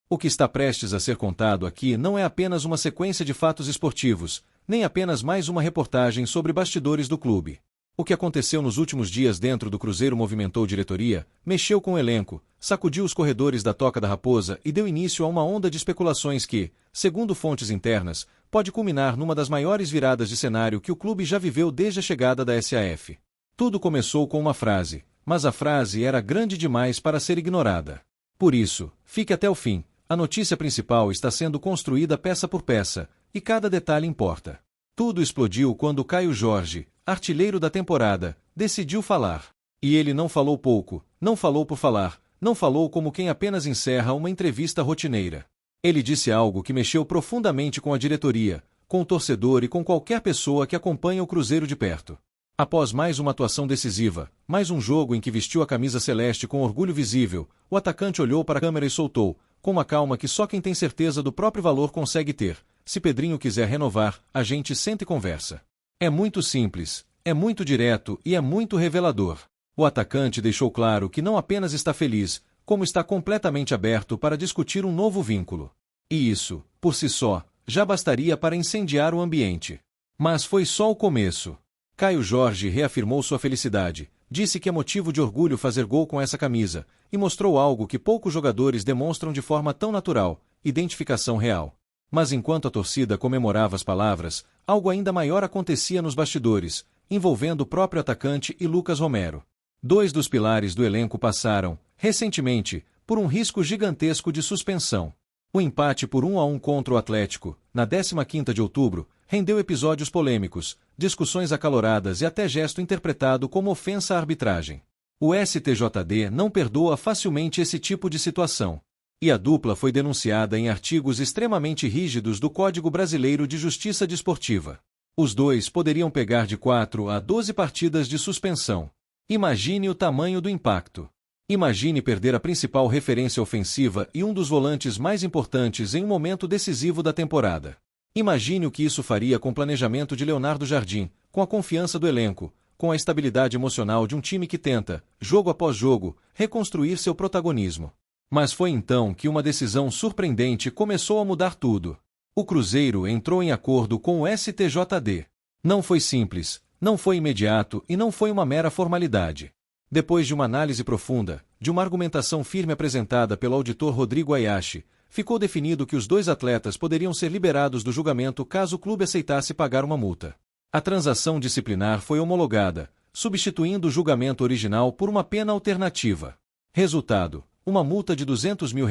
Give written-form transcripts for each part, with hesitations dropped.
O que está prestes a ser contado aqui não é apenas uma sequência de fatos esportivos, nem apenas mais uma reportagem sobre bastidores do clube. O que aconteceu nos últimos dias dentro do Cruzeiro movimentou diretoria, mexeu com o elenco, sacudiu os corredores da Toca da Raposa e deu início a uma onda de especulações que, segundo fontes internas, pode culminar numa das maiores viradas de cenário que o clube já viveu desde a chegada da SAF. Tudo começou com uma frase, mas a frase era grande demais para ser ignorada. Por isso, fique até o fim. A notícia principal está sendo construída peça por peça, e cada detalhe importa. Tudo explodiu quando Caio Jorge, artilheiro da temporada, decidiu falar. E ele não falou pouco, não falou por falar, não falou como quem apenas encerra uma entrevista rotineira. Ele disse algo que mexeu profundamente com a diretoria, com o torcedor e com qualquer pessoa que acompanha o Cruzeiro de perto. Após mais uma atuação decisiva, mais um jogo em que vestiu a camisa celeste com orgulho visível, o atacante olhou para a câmera e soltou, com uma calma que só quem tem certeza do próprio valor consegue ter: se Pedrinho quiser renovar, a gente senta e conversa. É muito simples, é muito direto e é muito revelador. O atacante deixou claro que não apenas está feliz, como está completamente aberto para discutir um novo vínculo. E isso, por si só, já bastaria para incendiar o ambiente. Mas foi só o começo. Caio Jorge reafirmou sua felicidade, disse que é motivo de orgulho fazer gol com essa camisa, e mostrou algo que poucos jogadores demonstram de forma tão natural: identificação real. Mas enquanto a torcida comemorava as palavras, algo ainda maior acontecia nos bastidores, envolvendo o próprio atacante e Lucas Romero. Dois dos pilares do elenco passaram, recentemente, por um risco gigantesco de suspensão. O empate por 1-1 contra o Atlético, na 15ª de outubro, rendeu episódios polêmicos, discussões acaloradas e até gesto interpretado como ofensa à arbitragem. O STJD não perdoa facilmente esse tipo de situação. E a dupla foi denunciada em artigos extremamente rígidos do Código Brasileiro de Justiça Desportiva. Os dois poderiam pegar de 4 a 12 partidas de suspensão. Imagine o tamanho do impacto. Imagine perder a principal referência ofensiva e um dos volantes mais importantes em um momento decisivo da temporada. Imagine o que isso faria com o planejamento de Leonardo Jardim, com a confiança do elenco, com a estabilidade emocional de um time que tenta, jogo após jogo, reconstruir seu protagonismo. Mas foi então que uma decisão surpreendente começou a mudar tudo. O Cruzeiro entrou em acordo com o STJD. Não foi simples, não foi imediato e não foi uma mera formalidade. Depois de uma análise profunda, de uma argumentação firme apresentada pelo auditor Rodrigo Ayashi, ficou definido que os dois atletas poderiam ser liberados do julgamento caso o clube aceitasse pagar uma multa. A transação disciplinar foi homologada, substituindo o julgamento original por uma pena alternativa. Resultado: uma multa de R$200 mil,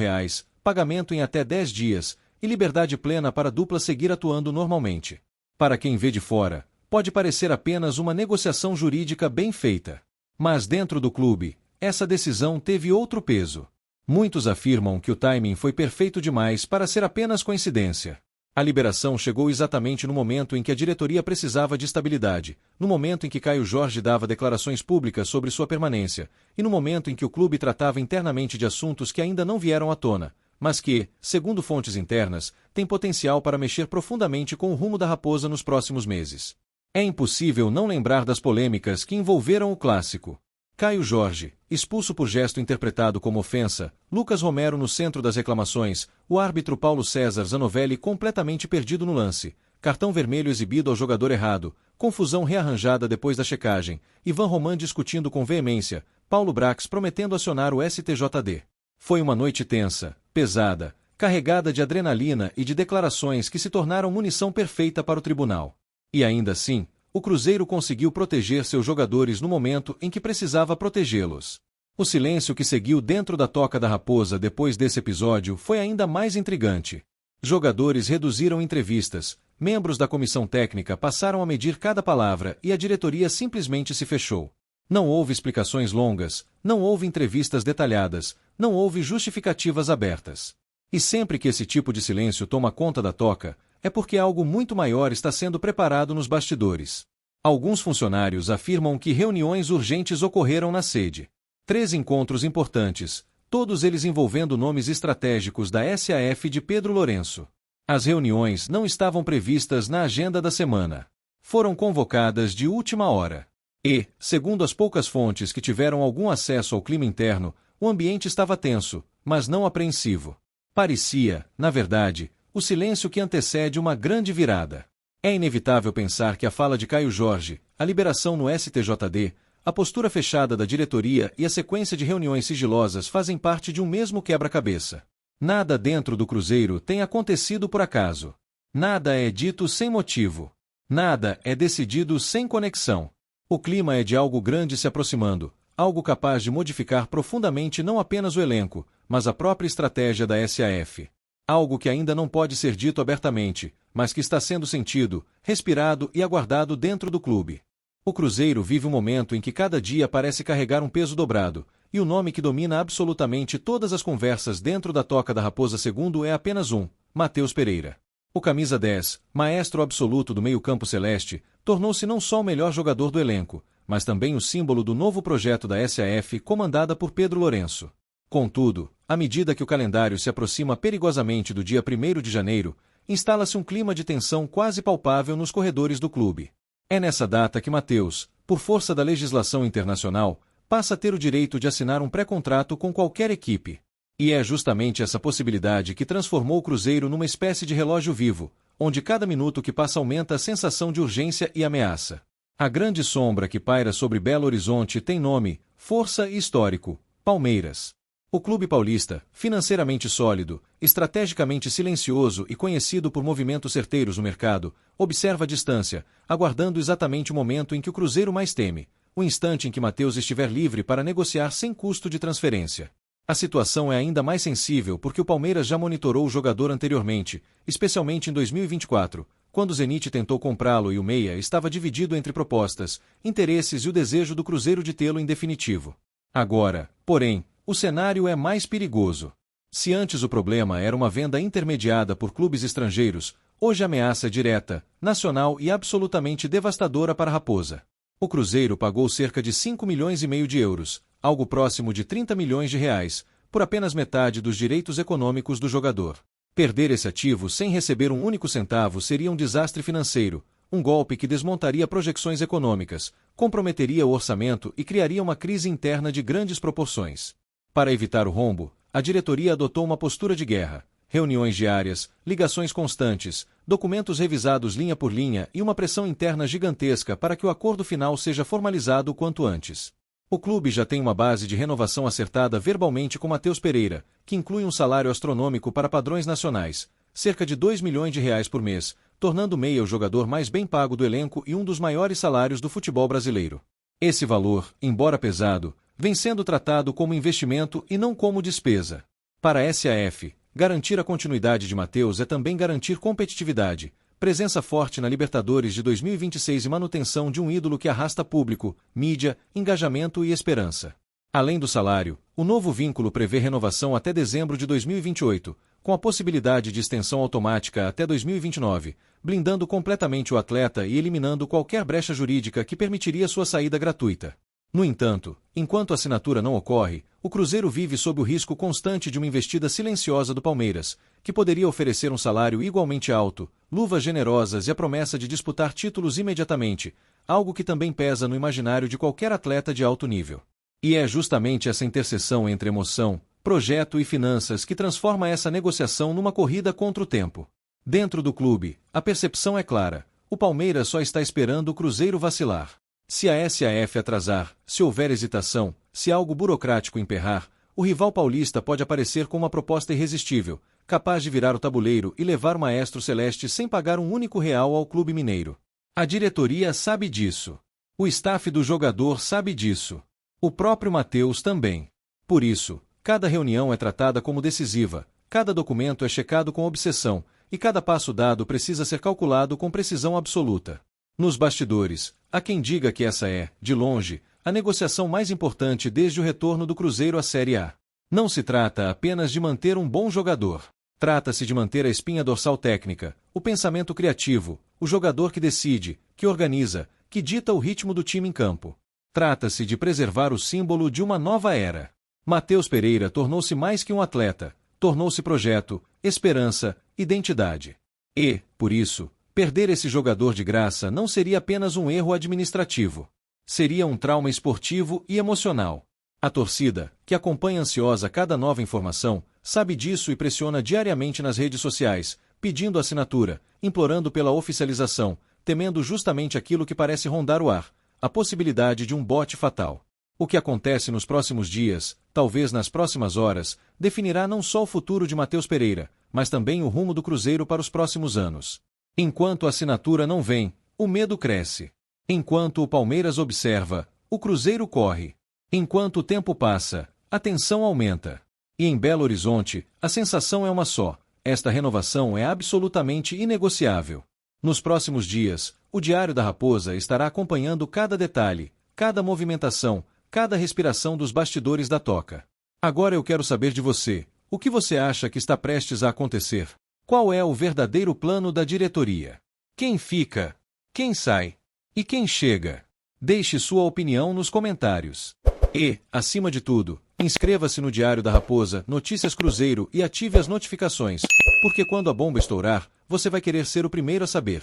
pagamento em até 10 dias, e liberdade plena para a dupla seguir atuando normalmente. Para quem vê de fora, pode parecer apenas uma negociação jurídica bem feita. Mas dentro do clube, essa decisão teve outro peso. Muitos afirmam que o timing foi perfeito demais para ser apenas coincidência. A liberação chegou exatamente no momento em que a diretoria precisava de estabilidade, no momento em que Caio Jorge dava declarações públicas sobre sua permanência, e no momento em que o clube tratava internamente de assuntos que ainda não vieram à tona, mas que, segundo fontes internas, têm potencial para mexer profundamente com o rumo da Raposa nos próximos meses. É impossível não lembrar das polêmicas que envolveram o clássico. Caio Jorge, expulso por gesto interpretado como ofensa, Lucas Romero no centro das reclamações, o árbitro Paulo César Zanovelli completamente perdido no lance, cartão vermelho exibido ao jogador errado, confusão rearranjada depois da checagem, Ivan Roman discutindo com veemência, Paulo Brax prometendo acionar o STJD. Foi uma noite tensa, pesada, carregada de adrenalina e de declarações que se tornaram munição perfeita para o tribunal. E ainda assim, o Cruzeiro conseguiu proteger seus jogadores no momento em que precisava protegê-los. O silêncio que seguiu dentro da Toca da Raposa depois desse episódio foi ainda mais intrigante. Jogadores reduziram entrevistas, membros da comissão técnica passaram a medir cada palavra e a diretoria simplesmente se fechou. Não houve explicações longas, não houve entrevistas detalhadas, não houve justificativas abertas. E sempre que esse tipo de silêncio toma conta da Toca, é porque algo muito maior está sendo preparado nos bastidores. Alguns funcionários afirmam que reuniões urgentes ocorreram na sede. 3 encontros importantes, todos eles envolvendo nomes estratégicos da SAF de Pedro Lourenço. As reuniões não estavam previstas na agenda da semana. Foram convocadas de última hora. E, segundo as poucas fontes que tiveram algum acesso ao clima interno, o ambiente estava tenso, mas não apreensivo. Parecia, na verdade, o silêncio que antecede uma grande virada. É inevitável pensar que a fala de Caio Jorge, a liberação no STJD, a postura fechada da diretoria e a sequência de reuniões sigilosas fazem parte de um mesmo quebra-cabeça. Nada dentro do Cruzeiro tem acontecido por acaso. Nada é dito sem motivo. Nada é decidido sem conexão. O clima é de algo grande se aproximando, algo capaz de modificar profundamente não apenas o elenco, mas a própria estratégia da SAF. Algo que ainda não pode ser dito abertamente, mas que está sendo sentido, respirado e aguardado dentro do clube. O Cruzeiro vive um momento em que cada dia parece carregar um peso dobrado, e o nome que domina absolutamente todas as conversas dentro da Toca da Raposa II é apenas um: Matheus Pereira. O camisa 10, maestro absoluto do meio-campo celeste, tornou-se não só o melhor jogador do elenco, mas também o símbolo do novo projeto da SAF comandada por Pedro Lourenço. Contudo, à medida que o calendário se aproxima perigosamente do dia 1º de janeiro, instala-se um clima de tensão quase palpável nos corredores do clube. É nessa data que Matheus, por força da legislação internacional, passa a ter o direito de assinar um pré-contrato com qualquer equipe. E é justamente essa possibilidade que transformou o Cruzeiro numa espécie de relógio vivo, onde cada minuto que passa aumenta a sensação de urgência e ameaça. A grande sombra que paira sobre Belo Horizonte tem nome, força e histórico: Palmeiras. O clube paulista, financeiramente sólido, estrategicamente silencioso e conhecido por movimentos certeiros no mercado, observa a distância, aguardando exatamente o momento em que o Cruzeiro mais teme, o instante em que Matheus estiver livre para negociar sem custo de transferência. A situação é ainda mais sensível porque o Palmeiras já monitorou o jogador anteriormente, especialmente em 2024, quando o Zenit tentou comprá-lo e o meia estava dividido entre propostas, interesses e o desejo do Cruzeiro de tê-lo em definitivo. Agora, porém, o cenário é mais perigoso. Se antes o problema era uma venda intermediada por clubes estrangeiros, hoje a ameaça é direta, nacional e absolutamente devastadora para a Raposa. O Cruzeiro pagou cerca de 5,5 milhões de euros, algo próximo de 30 milhões de reais, por apenas metade dos direitos econômicos do jogador. Perder esse ativo sem receber um único centavo seria um desastre financeiro, um golpe que desmontaria projeções econômicas, comprometeria o orçamento e criaria uma crise interna de grandes proporções. Para evitar o rombo, a diretoria adotou uma postura de guerra: reuniões diárias, ligações constantes, documentos revisados linha por linha e uma pressão interna gigantesca para que o acordo final seja formalizado o quanto antes. O clube já tem uma base de renovação acertada verbalmente com Matheus Pereira, que inclui um salário astronômico para padrões nacionais, cerca de 2 milhões de reais por mês, tornando o meia o jogador mais bem pago do elenco e um dos maiores salários do futebol brasileiro. Esse valor, embora pesado, vem sendo tratado como investimento e não como despesa. Para a SAF, garantir a continuidade de Matheus é também garantir competitividade, presença forte na Libertadores de 2026 e manutenção de um ídolo que arrasta público, mídia, engajamento e esperança. Além do salário, o novo vínculo prevê renovação até dezembro de 2028, com a possibilidade de extensão automática até 2029, blindando completamente o atleta e eliminando qualquer brecha jurídica que permitiria sua saída gratuita. No entanto, enquanto a assinatura não ocorre, o Cruzeiro vive sob o risco constante de uma investida silenciosa do Palmeiras, que poderia oferecer um salário igualmente alto, luvas generosas e a promessa de disputar títulos imediatamente, algo que também pesa no imaginário de qualquer atleta de alto nível. E é justamente essa interseção entre emoção, projeto e finanças que transforma essa negociação numa corrida contra o tempo. Dentro do clube, a percepção é clara: o Palmeiras só está esperando o Cruzeiro vacilar. Se a SAF atrasar, se houver hesitação, se algo burocrático emperrar, o rival paulista pode aparecer com uma proposta irresistível, capaz de virar o tabuleiro e levar o maestro celeste sem pagar um único real ao clube mineiro. A diretoria sabe disso. O staff do jogador sabe disso. O próprio Matheus também. Por isso, cada reunião é tratada como decisiva, cada documento é checado com obsessão, e cada passo dado precisa ser calculado com precisão absoluta. Nos bastidores, há quem diga que essa é, de longe, a negociação mais importante desde o retorno do Cruzeiro à Série A. Não se trata apenas de manter um bom jogador. Trata-se de manter a espinha dorsal técnica, o pensamento criativo, o jogador que decide, que organiza, que dita o ritmo do time em campo. Trata-se de preservar o símbolo de uma nova era. Matheus Pereira tornou-se mais que um atleta, tornou-se projeto, esperança, identidade. E, por isso, perder esse jogador de graça não seria apenas um erro administrativo. Seria um trauma esportivo e emocional. A torcida, que acompanha ansiosa cada nova informação, sabe disso e pressiona diariamente nas redes sociais, pedindo assinatura, implorando pela oficialização, temendo justamente aquilo que parece rondar o ar, a possibilidade de um bote fatal. O que acontece nos próximos dias, talvez nas próximas horas, definirá não só o futuro de Matheus Pereira, mas também o rumo do Cruzeiro para os próximos anos. Enquanto a assinatura não vem, o medo cresce. Enquanto o Palmeiras observa, o Cruzeiro corre. Enquanto o tempo passa, a tensão aumenta. E em Belo Horizonte, a sensação é uma só: esta renovação é absolutamente inegociável. Nos próximos dias, o Diário da Raposa estará acompanhando cada detalhe, cada movimentação, cada respiração dos bastidores da Toca. Agora eu quero saber de você: o que você acha que está prestes a acontecer? Qual é o verdadeiro plano da diretoria? Quem fica? Quem sai? E quem chega? Deixe sua opinião nos comentários. E, acima de tudo, inscreva-se no Diário da Raposa, Notícias Cruzeiro e ative as notificações, porque quando a bomba estourar, você vai querer ser o primeiro a saber.